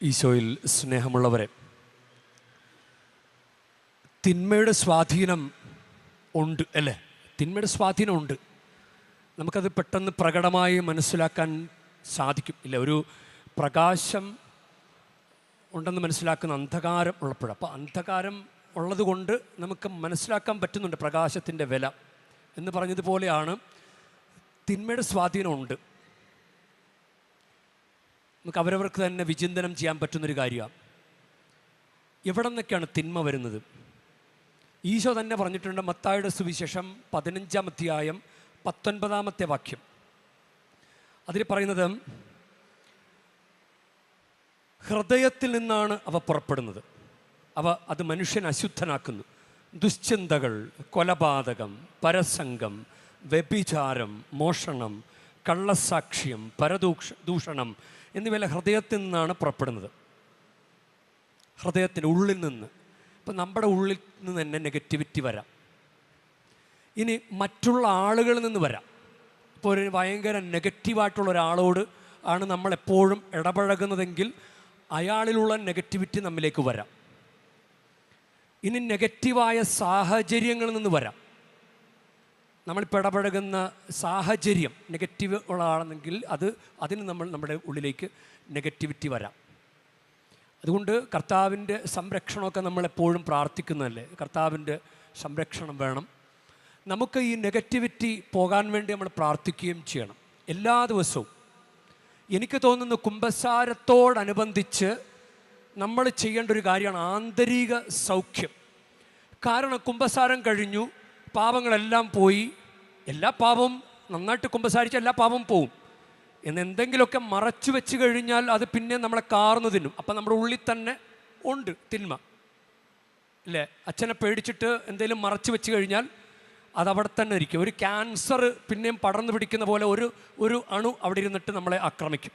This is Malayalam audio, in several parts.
ഈശോയിൽ സ്നേഹമുള്ളവരെ, തിന്മയുടെ സ്വാധീനം ഉണ്ട് അല്ലേ? തിന്മയുടെ സ്വാധീനം ഉണ്ട്. നമുക്കത് പെട്ടെന്ന് പ്രകടമായി മനസ്സിലാക്കാൻ സാധിക്കും ഇല്ല? ഒരു പ്രകാശം ഉണ്ടെന്ന് മനസ്സിലാക്കുന്ന അന്ധകാരം ഉള്ളപ്പോഴാണ്. അപ്പോൾ അന്ധകാരം ഉള്ളത് കൊണ്ട് നമുക്ക് മനസ്സിലാക്കാൻ പറ്റുന്നുണ്ട് പ്രകാശത്തിൻ്റെ വില എന്ന് പറഞ്ഞതുപോലെയാണ് തിന്മയുടെ സ്വാധീനമുണ്ട്. നമുക്ക് അവരവർക്ക് തന്നെ വിചിന്തനം ചെയ്യാൻ പറ്റുന്നൊരു കാര്യമാണ്. എവിടെ നിന്നൊക്കെയാണ് തിന്മ വരുന്നത്? ഈശോ തന്നെ പറഞ്ഞിട്ടുണ്ട്. മത്തായിയുടെ സുവിശേഷം 15-ാം അധ്യായം 19-ാമത്തെ വാക്യം. അതിൽ പറയുന്നത്, ഹൃദയത്തിൽ നിന്നാണ് അവ പുറപ്പെടുന്നത്, അത് മനുഷ്യൻ അശുദ്ധനാക്കുന്നു. ദുശ്ചിന്തകൾ, കൊലപാതകം, പരസംഗം, വ്യഭിചാരം, മോഷണം, കള്ളസാക്ഷ്യം, പരദൂഷണം എന്നിവയെല്ലാം ഹൃദയത്തിൽ നിന്നാണ് പുറപ്പെടുന്നത്. ഹൃദയത്തിൻ്റെ ഉള്ളിൽ നിന്ന്. ഇപ്പം നമ്മുടെ ഉള്ളിൽ നിന്ന് തന്നെ നെഗറ്റിവിറ്റി വരാം. ഇനി മറ്റുള്ള ആളുകളിൽ നിന്ന് വരാം. ഇപ്പോൾ ഒരു ഭയങ്കര നെഗറ്റീവായിട്ടുള്ള ഒരാളോട് ആണ് നമ്മളെപ്പോഴും ഇടപഴകുന്നതെങ്കിൽ അയാളിലുള്ള നെഗറ്റിവിറ്റി നമ്മിലേക്ക് വരാം. ഇനി നെഗറ്റീവായ സാഹചര്യങ്ങളിൽ നിന്ന് വരാം. നമ്മളിപ്പോൾ ഇടപഴകുന്ന സാഹചര്യം നെഗറ്റീവ് ഉള്ള ആളെങ്കിൽ അതിന് നമ്മുടെ ഉള്ളിലേക്ക് നെഗറ്റിവിറ്റി വരാം. അതുകൊണ്ട് കർത്താവിൻ്റെ സംരക്ഷണമൊക്കെ നമ്മളെപ്പോഴും പ്രാർത്ഥിക്കുന്നതല്ലേ? കർത്താവിൻ്റെ സംരക്ഷണം വേണം. നമുക്ക് ഈ നെഗറ്റിവിറ്റി പോകാൻ വേണ്ടി നമ്മൾ പ്രാർത്ഥിക്കുകയും ചെയ്യണം എല്ലാ ദിവസവും. എനിക്ക് തോന്നുന്നു കുമ്പസാരത്തോടനുബന്ധിച്ച് നമ്മൾ ചെയ്യേണ്ട ഒരു കാര്യമാണ് ആന്തരിക സൗഖ്യം. കാരണം കുമ്പസാരം കഴിഞ്ഞു, പാപങ്ങളെല്ലാം പോയി. എല്ലാ പാപവും നന്നായിട്ട് കുമ്പസാരിച്ച എല്ലാ പാപവും പോവും. എന്തെങ്കിലുമൊക്കെ മറച്ചു വെച്ച് കഴിഞ്ഞാൽ അത് പിന്നെ നമ്മളെ കാർന്നു തിന്നും. അപ്പം നമ്മുടെ ഉള്ളിൽ തന്നെ ഉണ്ട് തിന്മ അല്ലേ? അച്ഛനെ പേടിച്ചിട്ട് എന്തെങ്കിലും മറച്ചു വെച്ച് കഴിഞ്ഞാൽ അതവിടെ തന്നെ ഇരിക്കും. ഒരു ക്യാൻസർ പിന്നെയും പടർന്നു പിടിക്കുന്ന പോലെ ഒരു അണു അവിടെ ഇരുന്നിട്ട് നമ്മളെ ആക്രമിക്കും.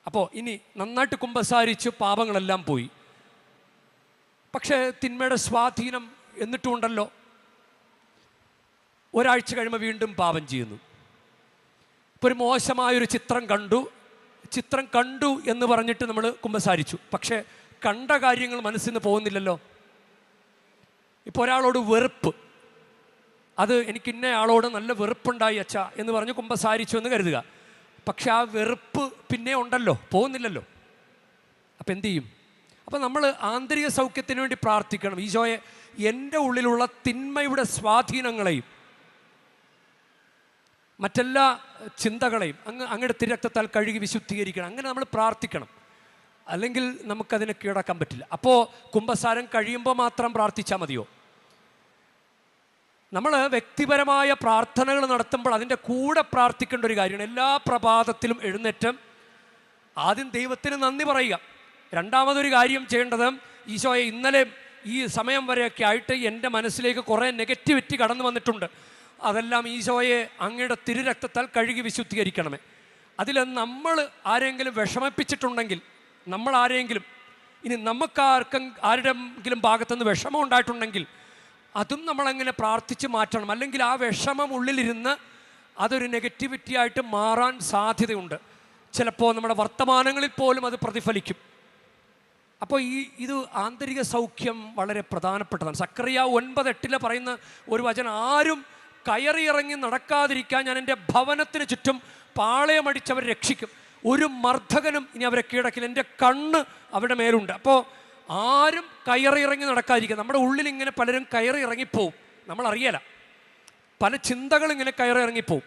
അപ്പോൾ ഇനി നന്നായിട്ട് കുമ്പസാരിച്ച് പാപങ്ങളെല്ലാം പോയി, പക്ഷേ തിന്മയുടെ സ്വാധീനം എന്നിട്ടുണ്ടല്ലോ. ഒരാഴ്ച കഴിയുമ്പോൾ വീണ്ടും പാപം ചെയ്യുന്നു. ഇപ്പോൾ ഒരു മോശമായൊരു ചിത്രം കണ്ടു എന്ന് പറഞ്ഞിട്ട് നമ്മൾ കുമ്പസാരിച്ചു, പക്ഷേ കണ്ട കാര്യങ്ങൾ മനസ്സിൽ നിന്ന് പോകുന്നില്ലല്ലോ. ഇപ്പോൾ ഒരാളോട് വെറുപ്പ്, അത് എനിക്ക് ഇന്ന ആളോട് നല്ല വെറുപ്പുണ്ടായി അച്ഛാ എന്ന് പറഞ്ഞ് കുമ്പസാരിച്ചു എന്ന് കരുതുക, പക്ഷെ ആ വെറുപ്പ് പിന്നെ ഉണ്ടല്ലോ, പോകുന്നില്ലല്ലോ. അപ്പം എന്തു ചെയ്യും? അപ്പം നമ്മൾ ആന്തരിക സൗഖ്യത്തിന് വേണ്ടി പ്രാർത്ഥിക്കണം. ഈശോയെ, എൻ്റെ ഉള്ളിലുള്ള തിന്മയുടെ സ്വാധീനങ്ങളെയും മറ്റെല്ലാ ചിന്തകളെയും അങ്ങയുടെ തിരക്തത്താൽ കഴുകി വിശുദ്ധീകരിക്കണം. അങ്ങനെ നമ്മൾ പ്രാർത്ഥിക്കണം, അല്ലെങ്കിൽ നമുക്കതിനെ കീഴടക്കാൻ പറ്റില്ല. അപ്പോൾ കുമ്പസാരം കഴിയുമ്പോൾ മാത്രം പ്രാർത്ഥിച്ചാൽ മതിയോ? നമ്മൾ വ്യക്തിപരമായ പ്രാർത്ഥനകൾ നടത്തുമ്പോൾ അതിൻ്റെ കൂടെ പ്രാർത്ഥിക്കേണ്ട ഒരു കാര്യമാണ്. എല്ലാ പ്രഭാതത്തിലും എഴുന്നേറ്റ് ആദ്യം ദൈവത്തിന് നന്ദി പറയുക. രണ്ടാമതൊരു കാര്യം ചെയ്യേണ്ടത്, ഈശോയെ, ഇന്നലെ ഈ സമയം വരെയൊക്കെ ആയിട്ട് എൻ്റെ മനസ്സിലേക്ക് കുറേ നെഗറ്റിവിറ്റി കടന്നു വന്നിട്ടുണ്ട്, അതെല്ലാം ഈശോയെ അങ്ങയുടെ തിരുരക്തത്താൽ കഴുകി വിശുദ്ധീകരിക്കണമേ. അതിൽ നമ്മൾ ആരെങ്കിലും വിഷമിപ്പിച്ചിട്ടുണ്ടെങ്കിൽ, നമ്മൾ ആരെങ്കിലും, ഇനി ആരുടെയെങ്കിലും ഭാഗത്തുനിന്ന് വിഷമം ഉണ്ടായിട്ടുണ്ടെങ്കിൽ അതും നമ്മളങ്ങനെ പ്രാർത്ഥിച്ച് മാറ്റണം. അല്ലെങ്കിൽ ആ വിഷമം ഉള്ളിലിരുന്ന് അതൊരു നെഗറ്റിവിറ്റി ആയിട്ട് മാറാൻ സാധ്യതയുണ്ട്. ചിലപ്പോൾ നമ്മുടെ വർത്തമാനങ്ങളിൽ പോലും അത് പ്രതിഫലിക്കും. അപ്പോൾ ഇത് ആന്തരിക സൗഖ്യം വളരെ പ്രധാനപ്പെട്ടതാണ്. സക്കറിയ 9:8 പറയുന്ന ഒരു വചനം, ആരും കയറിയിറങ്ങി നടക്കാതിരിക്കാൻ ഞാൻ എൻ്റെ ഭവനത്തിന് ചുറ്റും പാളയമടിച്ചവരെ രക്ഷിക്കും, ഒരു മർദ്ദകനും ഇനി അവരെ കീഴടക്കില്ല, എൻ്റെ കണ്ണ് അവരുടെ മേലുണ്ട്. അപ്പോൾ ആരും കയറിയിറങ്ങി നടക്കാതിരിക്കുക. നമ്മുടെ ഉള്ളിൽ ഇങ്ങനെ പലരും കയറി ഇറങ്ങിപ്പോവും, നമ്മളറിയല. പല ചിന്തകളിങ്ങനെ കയറി ഇറങ്ങിപ്പോവും.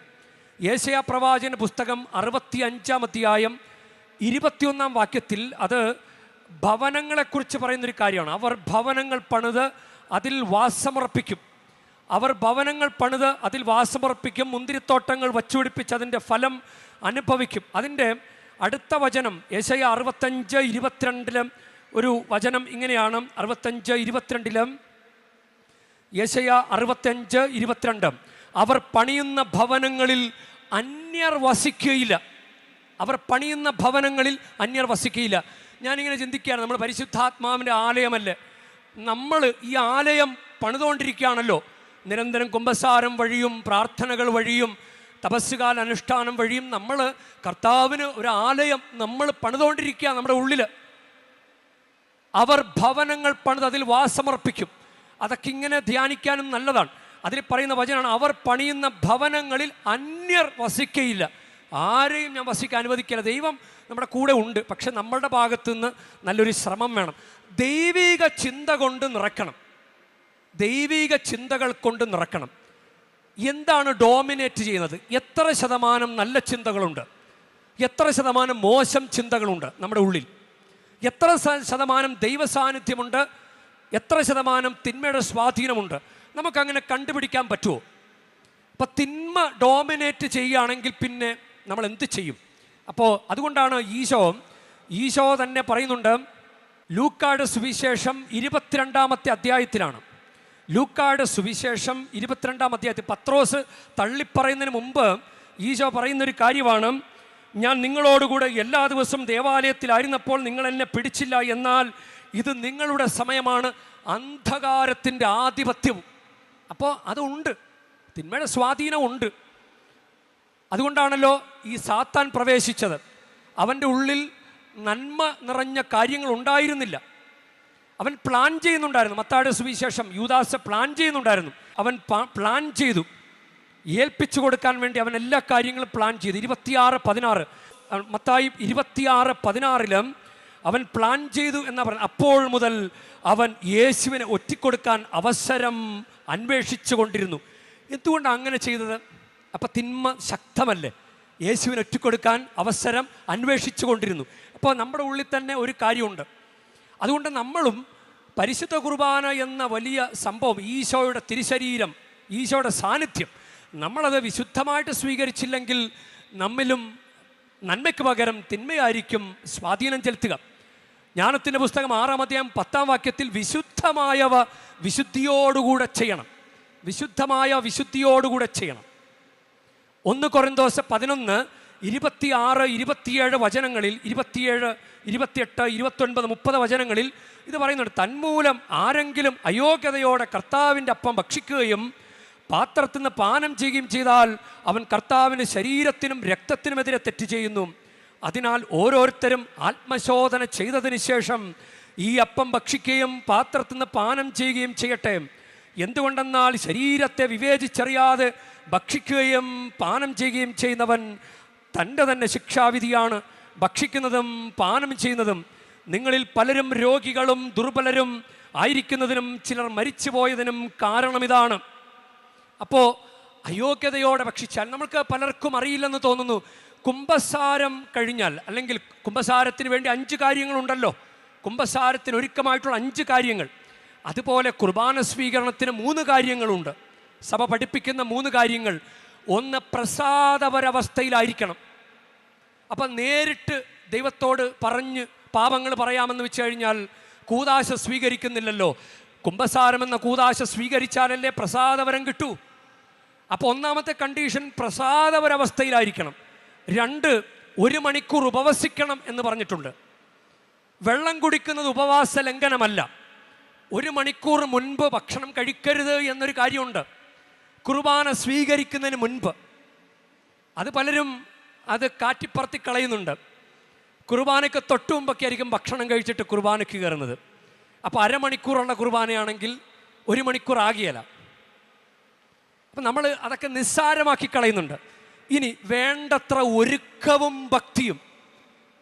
യേശയ്യാ പ്രവാചകന്റെ പുസ്തകം 65-ാം അധ്യായം 21-ാം വാക്യത്തിൽ അത് ഭവനങ്ങളെക്കുറിച്ച് പറയുന്നൊരു കാര്യമാണ്. അവർ ഭവനങ്ങൾ പണിത് അതിൽ വാസമർപ്പിക്കും, മുന്തിരിത്തോട്ടങ്ങൾ വച്ചുപിടിപ്പിച്ച് അതിൻ്റെ ഫലം അനുഭവിക്കും. അതിൻ്റെ അടുത്ത വചനം യേശയ്യാ 65:22 ഒരു വചനം ഇങ്ങനെയാണ്. 65:22 യേശയ്യാ 65:22 അവർ പണിയുന്ന ഭവനങ്ങളിൽ അന്യർ വസിക്കുകയില്ല. ഞാനിങ്ങനെ ചിന്തിക്കുകയാണ്, നമ്മൾ പരിശുദ്ധാത്മാവിൻ്റെ ആലയമല്ലേ? നമ്മൾ ഈ ആലയം പണിതുകൊണ്ടിരിക്കുകയാണല്ലോ. നിരന്തരം കുമ്പസാരം വഴിയും പ്രാർത്ഥനകൾ വഴിയും തപസ്സുകാല അനുഷ്ഠാനം വഴിയും നമ്മൾ കർത്താവിന് ഒരു ആലയം നമ്മൾ പണിതുകൊണ്ടിരിക്കുക. നമ്മുടെ ഉള്ളിൽ അവർ ഭവനങ്ങൾ പണിത് അതിൽ വാസമർപ്പിക്കും. അതൊക്കെ ഇങ്ങനെ ധ്യാനിക്കാനും നല്ലതാണ്. അതിൽ പറയുന്ന വചനമാണ്, അവർ പണിയുന്ന ഭവനങ്ങളിൽ അന്യർ വസിക്കയില്ല. ആരെയും ഞാൻ വസിക്കാൻ അനുവദിക്കില്ല. ദൈവം നമ്മുടെ കൂടെ ഉണ്ട്. പക്ഷെ നമ്മളുടെ ഭാഗത്തുനിന്ന് നല്ലൊരു ശ്രമം വേണം. ദൈവിക ചിന്ത കൊണ്ട് നിറക്കണം. ദൈവിക ചിന്തകൾ കൊണ്ട് നിറക്കണം. എന്താണ് ഡോമിനേറ്റ് ചെയ്യുന്നത്? എത്ര ശതമാനം നല്ല ചിന്തകളുണ്ട്, എത്ര ശതമാനം മോശം ചിന്തകളുണ്ട് നമ്മുടെ ഉള്ളിൽ, എത്ര ശതമാനം ദൈവ സാന്നിധ്യമുണ്ട്, എത്ര ശതമാനം തിന്മയുടെ സ്വാധീനമുണ്ട്, നമുക്കങ്ങനെ കണ്ടുപിടിക്കാൻ പറ്റുമോ? അപ്പോൾ തിന്മ ഡോമിനേറ്റ് ചെയ്യുകയാണെങ്കിൽ പിന്നെ നമ്മൾ എന്ത് ചെയ്യും? അപ്പോൾ അതുകൊണ്ടാണ് ഈശോ തന്നെ പറയുന്നുണ്ട്, ലൂക്കായുടെ സുവിശേഷം 22-ാമത്തെ അധ്യായത്തിലാണ്. ലൂക്കായുടെ സുവിശേഷം 22-ാം അധ്യായത്തിൽ പത്രോസ് തള്ളിപ്പറയുന്നതിന് മുമ്പ് ഈശോ പറയുന്നൊരു കാര്യമാണ്, ഞാൻ നിങ്ങളോടുകൂടെ എല്ലാ ദിവസവും ദേവാലയത്തിലായിരുന്നപ്പോൾ നിങ്ങൾ എന്നെ പിടിച്ചില്ല, എന്നാൽ ഇത് നിങ്ങളുടെ സമയമാണ്, അന്ധകാരത്തിൻ്റെ ആധിപത്യവും. അപ്പോൾ അതുണ്ട്, തിന്മയുടെ സ്വാധീനമുണ്ട്. അതുകൊണ്ടാണല്ലോ ഈ സാത്താൻ പ്രവേശിച്ചത്. അവൻ്റെ ഉള്ളിൽ നന്മ നിറഞ്ഞ കാര്യങ്ങൾ ഉണ്ടായിരുന്നില്ല. അവൻ പ്ലാൻ ചെയ്യുന്നുണ്ടായിരുന്നു. മത്തായിയുടെ സുവിശേഷം യൂദാസ് പ്ലാൻ ചെയ്യുന്നുണ്ടായിരുന്നു. അവൻ പ്ലാൻ ചെയ്തു, ഏൽപ്പിച്ചു കൊടുക്കാൻ വേണ്ടി അവൻ എല്ലാ കാര്യങ്ങളും പ്ലാൻ ചെയ്തു. 26:16 മത്തായി 26:16 അവൻ പ്ലാൻ ചെയ്തു എന്നാ പറയുന്നത്. അപ്പോൾ മുതൽ അവൻ യേശുവിനെ ഒറ്റിക്കൊടുക്കാൻ അവസരം അന്വേഷിച്ചു കൊണ്ടിരുന്നു. എന്തുകൊണ്ടാണ് അങ്ങനെ ചെയ്തത്? അപ്പം തിന്മ ശക്തമല്ലേ? യേശുവിനെ ഒറ്റിക്കൊടുക്കാൻ അവസരം അന്വേഷിച്ചു കൊണ്ടിരുന്നു. അപ്പോൾ നമ്മുടെ ഉള്ളിൽ തന്നെ ഒരു കാര്യമുണ്ട്. അതുകൊണ്ട് നമ്മളും പരിശുദ്ധ കുർബാന എന്ന വലിയ സംഭവം, ഈശോയുടെ തിരുശരീരം, ഈശോയുടെ സാന്നിധ്യം, നമ്മളത് വിശുദ്ധമായിട്ട് സ്വീകരിച്ചില്ലെങ്കിൽ നമ്മിലും നന്മയ്ക്ക് പകരം തിന്മയായിരിക്കും സ്വാധീനം ചെലുത്തുക. ജ്ഞാനത്തിൻ്റെ പുസ്തകം 6-ാം അധ്യായം 10-ാം വാക്യത്തിൽ വിശുദ്ധമായവ വിശുദ്ധിയോടുകൂടെ ചെയ്യണം. വിശുദ്ധമായ വിശുദ്ധിയോടുകൂടെ ചെയ്യണം. 1 കൊരിന്തോസ് 11, 26, 27 വചനങ്ങളിൽ, 27, 28, 29, 30 വചനങ്ങളിൽ ഇത് പറയുന്നുണ്ട്. തന്മൂലം ആരെങ്കിലും അയോഗ്യതയോടെ കർത്താവിൻ്റെ അപ്പം ഭക്ഷിക്കുകയും പാത്രത്തിൽ നിന്ന് പാനം ചെയ്യുകയും ചെയ്താൽ അവൻ കർത്താവിന് ശരീരത്തിനും രക്തത്തിനുമെതിരെ തെറ്റ് ചെയ്യുന്നു. അതിനാൽ ഓരോരുത്തരും ആത്മശോധന ചെയ്തതിന് ശേഷം ഈ അപ്പം ഭക്ഷിക്കുകയും പാത്രത്തിൽ നിന്ന് പാനം ചെയ്യുകയും ചെയ്യട്ടെ. എന്തുകൊണ്ടെന്നാൽ ശരീരത്തെ വിവേചിച്ചറിയാതെ ഭക്ഷിക്കുകയും പാനം ചെയ്യുകയും ചെയ്യുന്നവൻ തൻ്റെ തന്നെ ശിക്ഷാവിധിയാണ് ഭക്ഷിക്കുന്നതും പാനം ചെയ്യുന്നതും. നിങ്ങളിൽ പലരും രോഗികളും ദുർബലരും ആയിരിക്കുന്നതിനും ചിലർ മരിച്ചുപോയതിനും കാരണമിതാണ്. അപ്പോൾ അയോഗ്യതയോടെ ഭക്ഷിച്ചാൽ, നമ്മൾക്ക് പലർക്കും അറിയില്ലെന്ന് തോന്നുന്നു, കുംഭസാരം കഴിഞ്ഞാൽ, അല്ലെങ്കിൽ കുംഭസാരത്തിന് വേണ്ടി 5 കാര്യങ്ങളുണ്ടല്ലോ, കുംഭസാരത്തിന് ഒരുക്കമായിട്ടുള്ള 5 കാര്യങ്ങൾ. അതുപോലെ കുർബാന സ്വീകരണത്തിന് 3 കാര്യങ്ങളുണ്ട്. സഭ പഠിപ്പിക്കുന്ന 3 കാര്യങ്ങൾ. ഒന്ന്, പ്രസാദപരവസ്ഥയിലായിരിക്കണം. അപ്പം നേരിട്ട് ദൈവത്തോട് പറഞ്ഞ് പാപങ്ങൾ പറയാമെന്ന് വെച്ച് കഴിഞ്ഞാൽ കൂദാശ സ്വീകരിക്കുന്നില്ലല്ലോ. കുംഭസാരമെന്ന കൂദാശ സ്വീകരിച്ചാലല്ലേ പ്രസാദവരം കിട്ടൂ. അപ്പോൾ ഒന്നാമത്തെ കണ്ടീഷൻ പ്രസാദപരവസ്ഥയിലായിരിക്കണം. 2, 1 മണിക്കൂർ ഉപവസിക്കണം എന്ന് പറഞ്ഞിട്ടുണ്ട്. വെള്ളം കുടിക്കുന്നത് ഉപവാസ ലംഘനമല്ല. 1 മണിക്കൂർ മുൻപ് ഭക്ഷണം കഴിക്കരുത് എന്നൊരു കാര്യമുണ്ട് കുർബാന സ്വീകരിക്കുന്നതിന് മുൻപ്. അത് പലരും അത് കാറ്റിപ്പറത്തി കളയുന്നുണ്ട്. കുർബാനയ്ക്ക് തൊട്ട് മുമ്പൊക്കെ ആയിരിക്കും ഭക്ഷണം കഴിച്ചിട്ട് കുർബാനയ്ക്ക് കയറുന്നത്. അപ്പോൾ അരമണിക്കൂറുള്ള കുർബാനയാണെങ്കിൽ 1 മണിക്കൂർ ആകിയല്ല. അപ്പം നമ്മൾ അതൊക്കെ നിസ്സാരമാക്കി കളയുന്നുണ്ട്. ഇനി വേണ്ടത്ര ഒരുക്കവും ഭക്തിയും,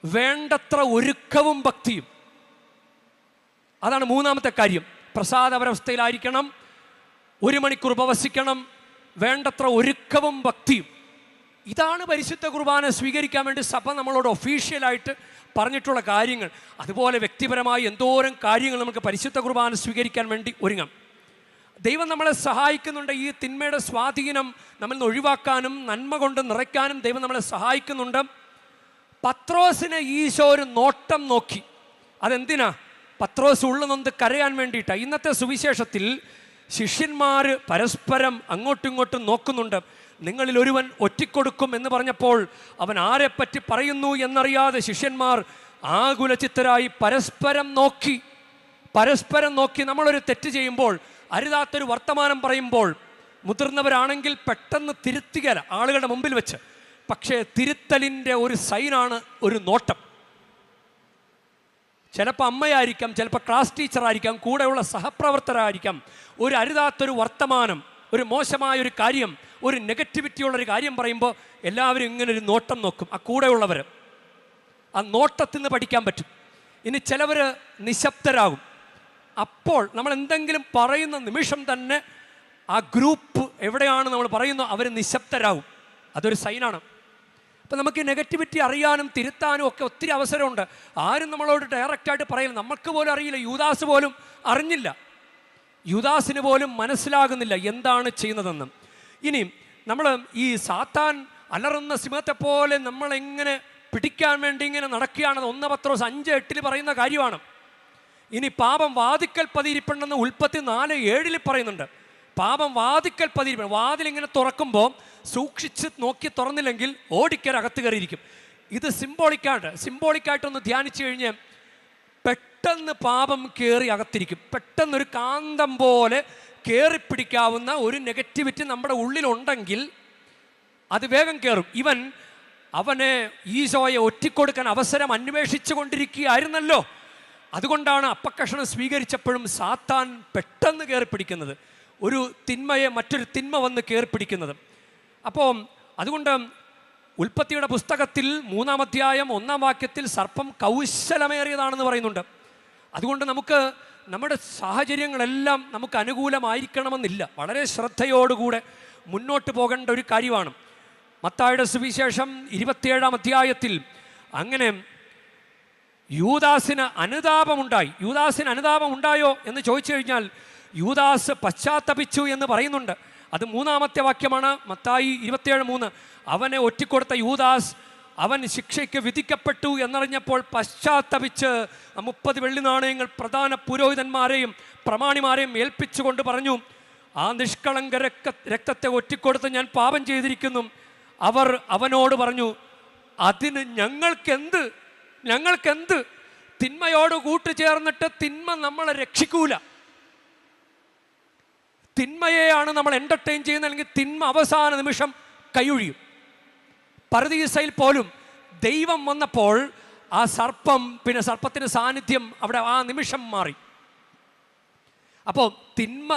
വേണ്ടത്ര ഒരുക്കവും ഭക്തിയും, അതാണ് 3-ാമത്തെ കാര്യം. പ്രസാദപരവസ്ഥയിലായിരിക്കണം, 1 മണിക്കൂർ ഉപവസിക്കണം, വേണ്ടത്ര ഒരുക്കവും ഭക്തിയും. ഇതാണ് പരിശുദ്ധ കുർബാന സ്വീകരിക്കാൻ വേണ്ടി സഭ നമ്മളോട് ഒഫീഷ്യലായിട്ട് പറഞ്ഞിട്ടുള്ള കാര്യങ്ങൾ. അതുപോലെ വ്യക്തിപരമായി എന്തോരം കാര്യങ്ങൾ നമുക്ക് പരിശുദ്ധ കുർബാന സ്വീകരിക്കാൻ വേണ്ടി ഒരുങ്ങാം. ദൈവം നമ്മളെ സഹായിക്കുന്നുണ്ട്. ഈ തിന്മയുടെ സ്വാധീനം നമ്മിൽ നിന്ന് ഒഴിവാക്കാനും നന്മ കൊണ്ട് നിറയ്ക്കാനും ദൈവം നമ്മളെ സഹായിക്കുന്നുണ്ട്. പത്രോസിനെ ഈശോ ഒരു നോട്ടം നോക്കി. അതെന്തിനാ? പത്രോസ് ഉള്ളുനൊന്ന് കരയാൻ വേണ്ടിയിട്ടാണ്. ഇന്നത്തെ സുവിശേഷത്തിൽ ശിഷ്യന്മാർ പരസ്പരം അങ്ങോട്ടും ഇങ്ങോട്ടും നോക്കുന്നുണ്ട്. നിങ്ങളിൽ ഒരുവൻ ഒറ്റിക്കൊടുക്കും എന്ന് പറഞ്ഞപ്പോൾ അവൻ ആരെപ്പറ്റി പറയുന്നു എന്നറിയാതെ ശിഷ്യന്മാർ ആകുലചിത്തരായി പരസ്പരം നോക്കി. നമ്മളൊരു തെറ്റ് ചെയ്യുമ്പോൾ, അരുതാത്തൊരു വർത്തമാനം പറയുമ്പോൾ മുതിർന്നവരാണെങ്കിൽ പെട്ടെന്ന് തിരുത്തുകയല്ല ആളുകളുടെ മുമ്പിൽ വെച്ച്. പക്ഷേ തിരുത്തലിൻ്റെ ഒരു സൈനാണ് ഒരു നോട്ടം. ചിലപ്പോൾ അമ്മയായിരിക്കാം, ചിലപ്പോൾ ക്ലാസ് ടീച്ചറായിരിക്കാം, കൂടെയുള്ള സഹപ്രവർത്തകരായിരിക്കാം. ഒരു അരുതാത്തൊരു വർത്തമാനം, ഒരു മോശമായൊരു കാര്യം, ഒരു നെഗറ്റിവിറ്റിയുള്ളൊരു കാര്യം പറയുമ്പോൾ എല്ലാവരും ഇങ്ങനെ ഒരു നോട്ടം നോക്കും. ആ കൂടെയുള്ളവർ ആ നോട്ടത്തിൽ നിന്ന് പഠിക്കാൻ പറ്റും. ഇനി ചിലവർ നിശബ്ദരാകും. അപ്പോൾ നമ്മൾ എന്തെങ്കിലും പറയുന്ന നിമിഷം തന്നെ ആ ഗ്രൂപ്പ് എവിടെയാണ് നമ്മൾ പറയുന്നത് അവർ നിശബ്ദരാകും. അതൊരു സൈനാണ്. അപ്പം നമുക്ക് ഈ നെഗറ്റിവിറ്റി അറിയാനും തിരുത്താനും ഒക്കെ ഒത്തിരി അവസരമുണ്ട്. ആരും നമ്മളോട് ഡയറക്റ്റായിട്ട് പറയില്ല. നമുക്ക് പോലും അറിയില്ല. യൂദാസ് പോലും അറിഞ്ഞില്ല. യൂദാസിന് പോലും മനസ്സിലാകുന്നില്ല എന്താണ് ചെയ്യുന്നതെന്ന്. ഇനി നമ്മൾ ഈ സാത്താൻ അലറുന്ന സിംഹത്തെ പോലെ നമ്മളെങ്ങനെ പിടിക്കാൻ വേണ്ടി ഇങ്ങനെ നടക്കുകയാണെന്ന് 1 പത്രോസ് 5:8 പറയുന്ന കാര്യമാണ്. ഇനി പാപം വാതിക്കൽ പതിയിരിപ്പുണ്ടെന്ന് ഉൽപ്പത്തി 4:7 പറയുന്നുണ്ട്. പാപം വാതിക്കൽ പതിയിരിപ്പുണ്ട്. വാതിലിങ്ങനെ തുറക്കുമ്പോൾ സൂക്ഷിച്ച് നോക്കി തുറന്നില്ലെങ്കിൽ ഓടിക്കര അകത്ത് കയറിയിരിക്കും. ഇത് സിംബോളിക്കായിട്ടൊന്ന് ധ്യാനിച്ചു കഴിഞ്ഞ് പെട്ടെന്ന് പാപം കയറി അകത്തിരിക്കും. പെട്ടെന്നൊരു കാന്തം പോലെ കയറിപ്പിടിക്കാവുന്ന ഒരു നെഗറ്റിവിറ്റി നമ്മുടെ ഉള്ളിലുണ്ടെങ്കിൽ അത് വേഗം കയറും. അവനെ ഈശോയെ ഒറ്റിക്കൊടുക്കാൻ അവസരം അന്വേഷിച്ചു കൊണ്ടിരിക്കുകയായിരുന്നല്ലോ. അതുകൊണ്ടാണ് അപ്പക്കഷണം സ്വീകരിച്ചപ്പോഴും സാത്താൻ പെട്ടെന്ന് കയറിപ്പിടിക്കുന്നത്, ഒരു തിന്മയെ മറ്റൊരു തിന്മ വന്ന് കയറിപ്പിടിക്കുന്നത്. അപ്പോൾ അതുകൊണ്ട് ഉൽപ്പത്തിയുടെ പുസ്തകത്തിൽ 3-ാം അധ്യായം 1-ാം വാക്യത്തിൽ സർപ്പം കൗശലമേറിയതാണെന്ന് പറയുന്നുണ്ട്. അതുകൊണ്ട് നമുക്ക് നമ്മുടെ സാഹചര്യങ്ങളെല്ലാം നമുക്ക് അനുകൂലമായിരിക്കണമെന്നില്ല. വളരെ ശ്രദ്ധയോടുകൂടെ മുന്നോട്ട് പോകേണ്ട ഒരു കാര്യമാണ്. മത്തായിയുടെ സുവിശേഷം 27-ാം അധ്യായത്തിൽ അങ്ങനെ യൂദാസിന് അനുതാപമുണ്ടായി. യൂദാസിന് അനുതാപമുണ്ടായോ എന്ന് ചോദിച്ചു കഴിഞ്ഞാൽ യൂദാസ് പശ്ചാത്തപിച്ചു എന്ന് പറയുന്നുണ്ട്. അത് 3-ാമത്തെ വാക്യമാണ്. മത്തായി 27:3. അവനെ ഒറ്റിക്കൊടുത്ത യൂദാസ് അവൻ ശിക്ഷയ്ക്ക് വിധിക്കപ്പെട്ടു എന്നറിഞ്ഞപ്പോൾ പശ്ചാത്തപിച്ച് 30 വെള്ളി നാണയങ്ങൾ പ്രധാന പുരോഹിതന്മാരെയും പ്രമാണിമാരെയും ഏൽപ്പിച്ചുകൊണ്ട് പറഞ്ഞു, ആ നിഷ്കളങ്ക രക്തത്തെ ഒറ്റിക്കൊടുത്ത് ഞാൻ പാപം ചെയ്തിരിക്കുന്നു. അവർ അവനോട് പറഞ്ഞു, അതിന് ഞങ്ങൾക്കെന്ത്? തിന്മയോട് കൂട്ടുചേർന്നിട്ട് തിന്മ നമ്മളെ രക്ഷിക്കൂല. തിന്മയെയാണ് നമ്മൾ എൻ്റർടൈൻ ചെയ്യുന്നത്, അല്ലെങ്കിൽ തിന്മ അവസാന നിമിഷം കൈയൊഴിയും. പറുദീസയിൽ പോലും ദൈവം വന്നപ്പോൾ ആ പിന്നെ സർപ്പത്തിൻ്റെ സാന്നിധ്യം അവിടെ ആ നിമിഷം മാറി. അപ്പോൾ തിന്മ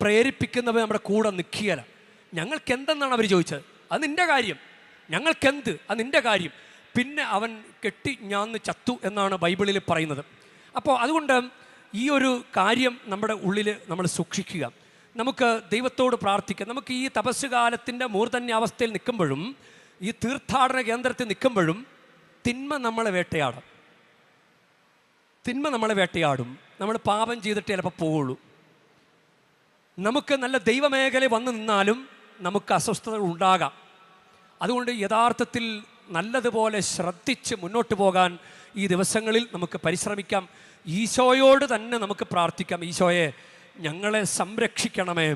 പ്രേരിപ്പിക്കുന്നവ നമ്മുടെ കൂടെ നിൽക്കുകയല്ല. ഞങ്ങൾക്കെന്തെന്നാണ് അവർ ചോദിച്ചത്. അത് നിൻ്റെ കാര്യം. ഞങ്ങൾക്കെന്ത്? അത് നിൻ്റെ കാര്യം. പിന്നെ അവൻ ഞാന്ന് ചത്തു എന്നാണ് ബൈബിളിൽ പറയുന്നത്. അപ്പോൾ അതുകൊണ്ട് ഈ ഒരു കാര്യം നമ്മുടെ ഉള്ളിൽ നമ്മൾ സൂക്ഷിക്കുക. നമുക്ക് ദൈവത്തോട് പ്രാർത്ഥിക്കാം. നമുക്ക് ഈ തപസ് കാലത്തിൻ്റെ മൂർധന്യാവസ്ഥയിൽ നിൽക്കുമ്പോഴും ഈ തീർത്ഥാടന കേന്ദ്രത്തിൽ നിൽക്കുമ്പോഴും തിന്മ നമ്മളെ വേട്ടയാടും. നമ്മൾ പാപം ചെയ്തിട്ട് ചിലപ്പോൾ പോവുള്ളൂ. നമുക്ക് നല്ല ദൈവമേഖല വന്നു നിന്നാലും നമുക്ക് അസ്വസ്ഥതകൾ ഉണ്ടാകാം. അതുകൊണ്ട് യഥാർത്ഥത്തിൽ നല്ലതുപോലെ ശ്രദ്ധിച്ച് മുന്നോട്ട് പോകാൻ ഈ ദിവസങ്ങളിൽ നമുക്ക് പരിശ്രമിക്കാം. ഈശോയോട് തന്നെ നമുക്ക് പ്രാർത്ഥിക്കാം. ഈശോയെ ഞങ്ങളെ സംരക്ഷിക്കണമേ,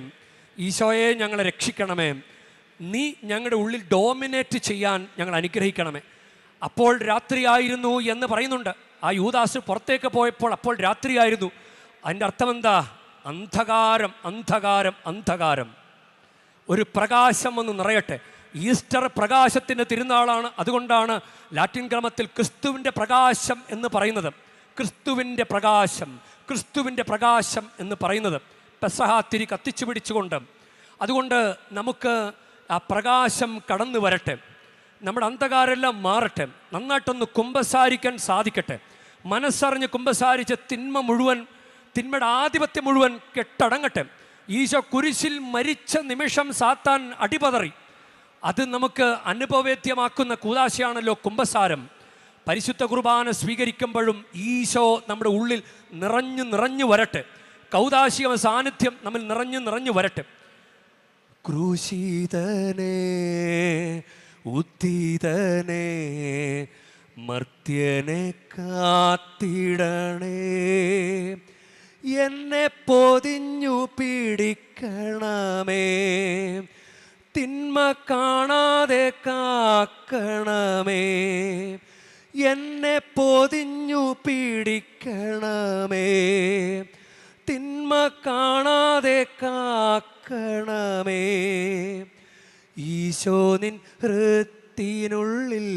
ഈശോയെ ഞങ്ങളെ രക്ഷിക്കണമേ, നീ ഞങ്ങളുടെ ഉള്ളിൽ ഡോമിനേറ്റ് ചെയ്യാൻ ഞങ്ങൾ അനുഗ്രഹിക്കണമേ. അപ്പോൾ രാത്രിയായിരുന്നു എന്ന് പറയുന്നുണ്ട്. ആ യൂദാസ് പുറത്തേക്ക് പോയപ്പോൾ അപ്പോൾ രാത്രിയായിരുന്നു. അതിൻ്റെ അർത്ഥം എന്താ? അന്ധകാരം. ഒരു പ്രകാശം ഒന്ന് നിറയട്ടെ. ഈസ്റ്റർ പ്രകാശത്തിൻ്റെ തിരുനാളാണ്. അതുകൊണ്ടാണ് ലാറ്റിൻ ക്രമത്തിൽ ക്രിസ്തുവിൻ്റെ പ്രകാശം എന്ന് പറയുന്നത്. ക്രിസ്തുവിൻ്റെ പ്രകാശം എന്ന് പറയുന്നത് പെസഹ തിരി കത്തിച്ചു പിടിച്ചുകൊണ്ട്. അതുകൊണ്ട് നമുക്ക് ആ പ്രകാശം കടന്നു വരട്ടെ. നമ്മുടെ അന്ധകാരെല്ലാം മാറട്ടെ. നന്നായിട്ടൊന്ന് കുമ്പസാരിക്കാൻ സാധിക്കട്ടെ. മനസ്സറിഞ്ഞ് കുമ്പസാരിച്ച് തിന്മയുടെ ആധിപത്യം മുഴുവൻ കെട്ടടങ്ങട്ടെ. ഈശോ കുരിശിൽ മരിച്ച നിമിഷം സാത്താൻ അടിപതറി. അത് നമുക്ക് അനുഭവേദ്യമാക്കുന്ന കൂദാശയാണല്ലോ കുമ്പസാരം. പരിശുദ്ധ കുർബാന സ്വീകരിക്കുമ്പോഴും ഈശോ നമ്മുടെ ഉള്ളിൽ നിറഞ്ഞു വരട്ടെ. കൗദാശിക സാന്നിധ്യം നമ്മൾ നിറഞ്ഞു വരട്ടെ. ക്രൂശിതനേ ഉത്തിതനേ മർത്യനെ കാത്തിടണേ, എന്നെ പൊതിഞ്ഞു പിടിക്കണമേ, തിന്മ കാണാതെ കാക്കണമേ, എന്നെ പൊതിഞ്ഞു പിടിക്കണമേ, തിന്മ കാണാതെ കാക്കണമേ. ഈശോ നിൻ ഹൃത്തിനുള്ളിൽ,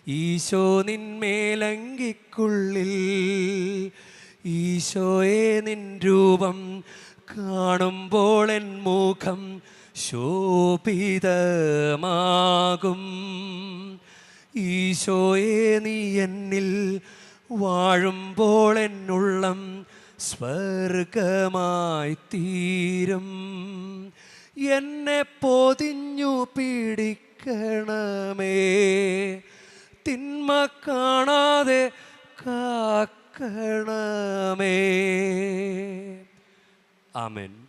ഈശോ നിൻ മേലങ്കിക്കുള്ളിൽ, ഈശോയെ നിൻ രൂപം കാണുമ്പോൾ എൻ മുഖം ശോഭിതമാകും. ഈശോയെ നീ എന്നിൽ വാഴുമ്പോൾ എന്നുള്ളം സ്വർഗമായി തീരും. എന്നെ പൊതിഞ്ഞു പിടിക്കണമേ, തിന്മ കാണാതെ കാക്കണമേ. ആമേൻ.